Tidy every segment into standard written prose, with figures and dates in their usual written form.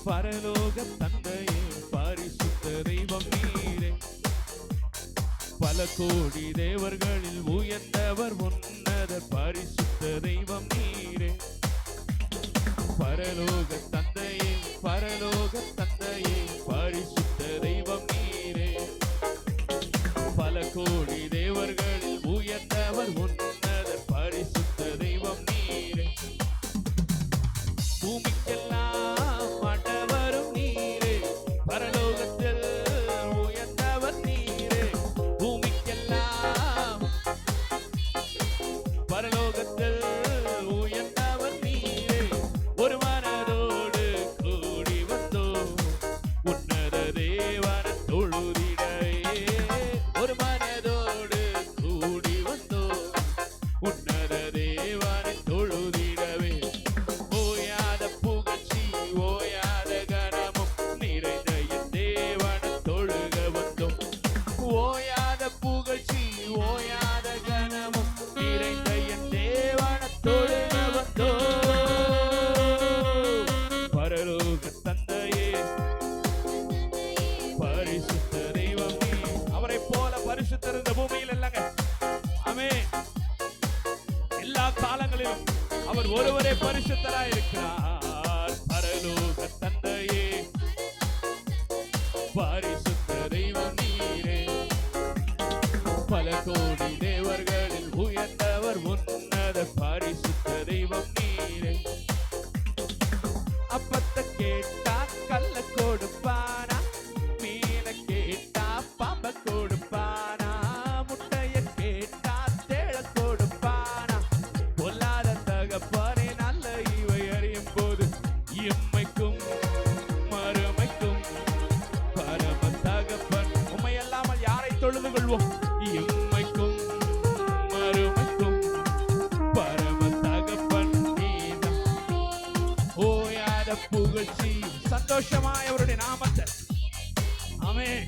பரலோக தந்தையே பரிசுத்த தெய்வம் நீரே. பல கோடி தேவர்களில் உயர்ந்தவர் உன்னதர் பரிசுத்த தெய்வம் நீரே. பரலோக தந்தையே பரலோக தந்தையே பரிசுத்த தெய்வம் நீரே. பல கோடி தேவர்களில் உயர்ந்தவர் உன்னதர் பரிசுத்த தெய்வம் நீரே. பூமிக்கெல்லாம் ஆண்டவரும் நீரே. பரலோகத்தில் உயர்ந்தவர் நீரே. பூமிக்கெல்லாம் பரலோகத்தில் உயர்ந்தவர் நீரே. ஒரு மனதோடு கூடி வந்தோ உன்னத தேவன தொழுதிடவே. ஒரு மனதோடு கூடி வந்தோ உன்னத தேவன தொழுதிடவே. ஓயாத புகழ்ச்சி ஓயாத கனமும் நிறைந்த என் தேவன தொழுக வந்தோம். ஓயாத புகழ்ச்சி ஓயாத கனமும் நிறைந்த என் தேவன தொழுக வந்தோம். பரலோக தந்தையே பரிசுத்த தெய்வம் நீ. அவரை போல பரிசுத்தர் இந்த பூமியில் இல்லைங்க. ஆமென். எல்லா காலங்களிலும் அவர் ஒருவரே பரிசுத்தராய் இருக்கிறார். பரலோக தந்தையே பரிசுத்த தெய்வம் நீரே. பல கோடி தேவர்களில் உயர்ந்தவர் உன்னத பரிசுத்த தெய்வம் நீரே. அப்பத்தை கேட்டா கல்ல கொடுப்பானா, மீன கேட்டா பாம்ப கொடுப்பானா, முட்டைய கேட்டா தேழ கொடுப்பானா. பொல்லாத தகப்பனே நல்ல இவை அறியும் போது இம்மைக்கும் மறுமைக்கும் பரம தகப்பன். உம்மை அல்லாமல் யாரை தொழுது கொள்வோம்? இம்மைக்கும் மறுமைக்கும் பரம தகப்பன் நீதான். ஓயாத புகழ்ச்சி சந்தோஷமாய் அவருடைய நாமத்தை. ஆமென்.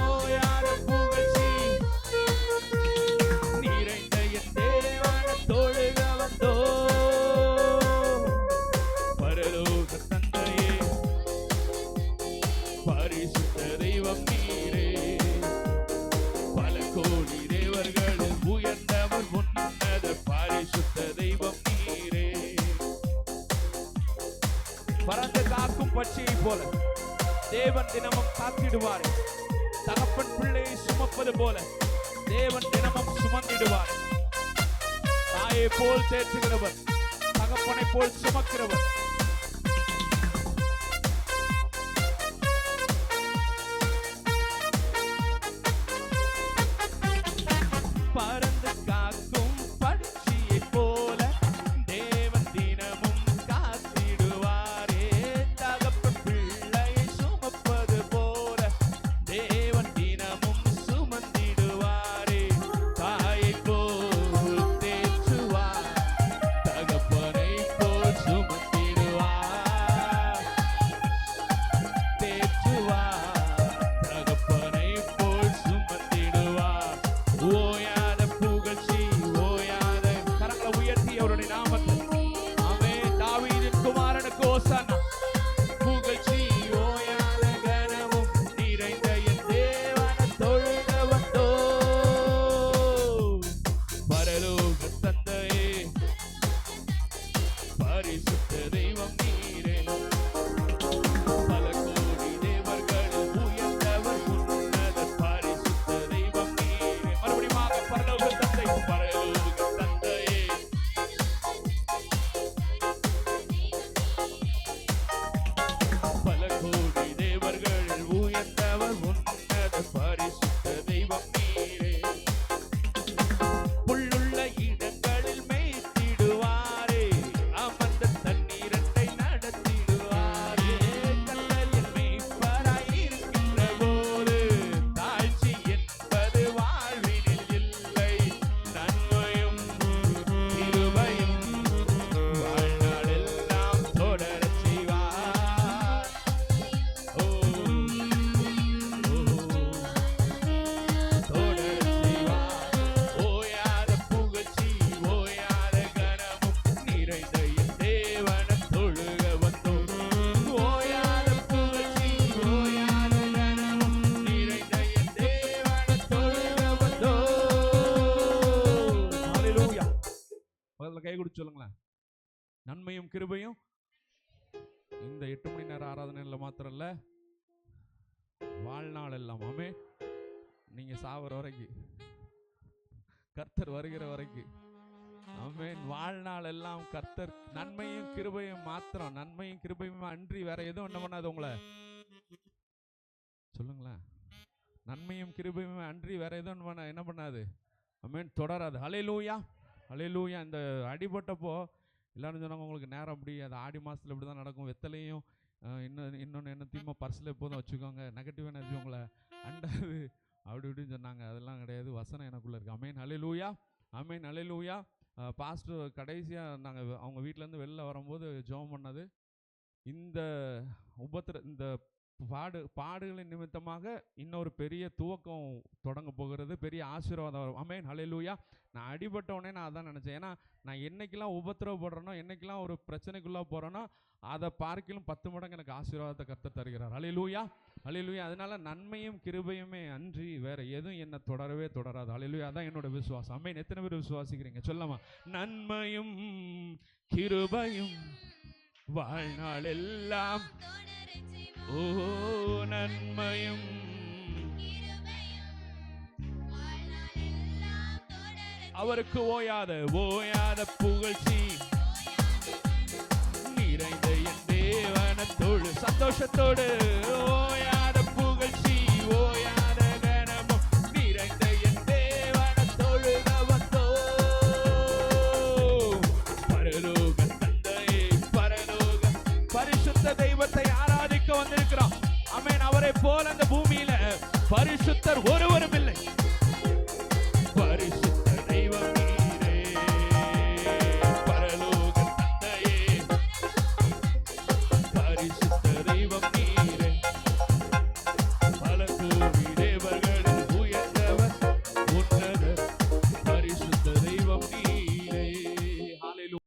ஓயாத புகழ்ச்சி நிறைந்த என் தேவன தொழுக வந்தோ. பரலோக தந்தையே பரிசுத்த தெய்வம் நீரே. பல கோடி தேவர்களில் உயர்ந்தவர் உன்னத பரிசுத்த தெய்வம் நீரே. பறந்து காக்கும் பட்சியை போல தேவன் தினமும் காத்திடுவார். தகப்பன் பிள்ளையை சுமப்பது போல தேவன் தினமும் சுமந்திடுவார். தாயை போல் தேற்றுகிறவர், தகப்பனை போல் சுமக்கிறவர். பறந்து காக்கும் பட்சியை போல தேவன் தினமும் காத்திடுவாரே. தகப்பன் பிள்ளையை சுமப்பது போல தேவன் தினமும் சுமந்திடுவாரே. தாயை போல் தேற்றுவார், தகப்பனை போல் சுமந்திடுவார். தேற்றுவார், தகப்பனை போல் சுமந்திடுவார். ஓயாத புகழ்ச்சி ஓயாத கரங்களை உயர்த்தி அவருடைய நாமத்தில். ஆமென். தாவீதின் குமாரனுக்கு ஓசன்னா. புகழ்ச்சி ஓயாத கனமும் நிறைந்த என் தேவன தொழுக வந்தோ. பரலோக தந்தையே பரிசுத்த தெய்வம் நீரே. பல கோடி தேவர்களில் உயர்ந்தவர் உன்னத பரிசுத்த தெய்வம் நீரே. மறுபடியும் பரலோக தந்தை பரலோக தந்தையே சொல்லுங்களேன். நன்மையும் கிருபையும் இந்த 8 மணி நேர ஆராதனையில் மாத்திரம் இல்ல, வாழ்நாள் எல்லாம். ஆமென். நீங்க சாவர வரைக்கும், கர்த்தர் வருகிற வரைக்கும். ஆமென். வாழ்நாள் எல்லாம் கர்த்தர் நன்மையும் கிருபையும் மாத்திரம், நன்மையும் கிருபையும் அன்றி வேற எதுவும் என்ன பண்ணாது உங்களை. சொல்லுங்களேன். நன்மையும் கிருபையும் அன்றி வேற எதுவும் என்ன பண்ணாது. ஆமென். தொடராது. ஹல்லேலூயா, ஹல்லேலூயா. இந்த அடிபட்டப்போ எல்லாரும் சொன்னாங்க, உங்களுக்கு நேரம் அப்படி, அது ஆடி மாதத்தில் இப்படி தான் நடக்கும், வெத்தலையும் இன்னொன்று என்னத்தையுமா பர்ஸில் எப்போதும் வச்சுக்கோங்க, நெகட்டிவ் எனர்ஜி உங்களை அண்டாது அப்படி இப்படின்னு சொன்னாங்க. அதெல்லாம் கிடையாது. வசனம் எனக்குள்ளே இருக்குது. ஆமென். ஹல்லேலூயா, ஆமென். ஹல்லேலூயா. பாஸ்டர் கடைசியாக நாங்கள் அவங்க வீட்டிலேருந்து வெளில வரும்போது ஜெபம் பண்ணது, இந்த இந்த பாடுகளின் நிமித்தமாக இன்னொரு பெரிய துவக்கம் தொடங்க போகிறது, பெரிய ஆசீர்வாதம் வரும். ஆமென். ஹல்லேலூயா. நான் அடிபட்டவனே நான் அதான் நினச்சேன். ஏன்னா நான் என்னைக்கெல்லாம் உபத்திரவப்படுறேனோ, என்னைக்கெல்லாம் ஒரு பிரச்சனைக்குள்ளே போகிறேனோ, அதை பார்க்கிலும் 10 மடங்கு எனக்கு ஆசீர்வாதத்தை கர்த்தர் தருகிறார். ஹல்லேலூயா, ஹல்லேலூயா. அதனால நன்மையும் கிருபையுமே அன்றி வேற எதுவும் என்னை தொடரவே தொடராது. ஹல்லேலூயா. அதான் என்னோட விசுவாசம். ஆமென். எத்தனை பேர் விசுவாசிக்கிறீங்க சொல்லமா? நன்மையும் கிருபையும் வாழ்நாள் எல்லாம், ஓ நன்மையும் அவருக்கு ஓயாத புகழ்ச்சி நிறைந்த என் தேவனத்தோடு, சந்தோஷத்தோடு, ஓயாத புகழ்ச்சி ஓயாத கனமும் நிறைந்த என் தேவனத்தோடு வந்தோ. பரலோக தந்தையே, பரலோக பரிசுத்த தெய்வத்தை ஆராதிக்க வந்திருக்கிறோம். ஆமென். அவரை போல அந்த பூமியில பரிசுத்தர் ஒருவரும் இல்லை.